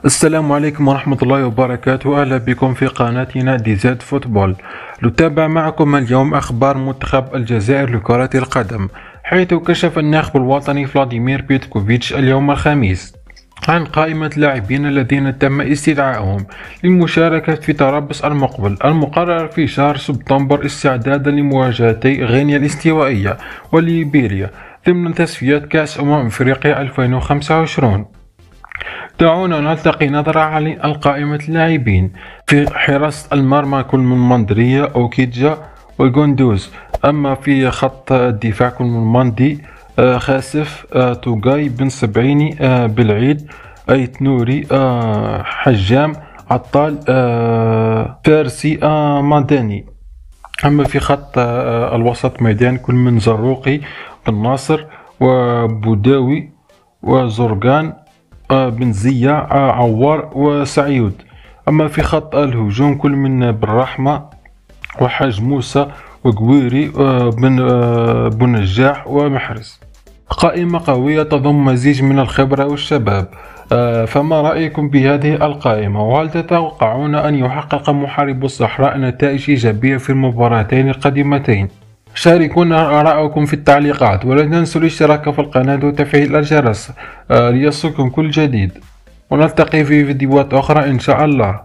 السلام عليكم ورحمة الله وبركاته. أهلا بكم في قناتنا دي زد فوتبول. نتابع معكم اليوم أخبار منتخب الجزائر لكرة القدم، حيث كشف الناخب الوطني فلاديمير بيتكوفيتش اليوم الخميس عن قائمة اللاعبين الذين تم استدعائهم للمشاركة في طرابلس المقبل المقرر في شهر سبتمبر استعدادا لمواجهتي غينيا الاستوائية وليبيريا ضمن تصفيات كأس أفريقيا 2025. دعونا نلتقي نظرة على القائمة اللاعبين. في حراسة المرمى كل من مندرية أوكيدجا وغوندوز. أما في خط الدفاع كل من ماندي خاسف توغاي بن سبعيني بالعيد أيت نوري حجام عطال فارسي ماداني. أما في خط الوسط ميدان كل من زروقي بن ناصر وبوداوي وزرقان بن زية عوار وسعيود. أما في خط الهجوم كل من بالرحمة وحاج موسى وقويري بن نجاح ومحرز. قائمة قوية تضم مزيج من الخبرة والشباب. فما رأيكم بهذه القائمة؟ وهل تتوقعون أن يحقق محارب الصحراء نتائج إيجابية في المباراتين القادمتين؟ شاركونا آراءكم في التعليقات، ولا تنسوا الاشتراك في القناة وتفعيل الجرس ليصلكم كل جديد، ونلتقي في فيديوهات أخرى إن شاء الله.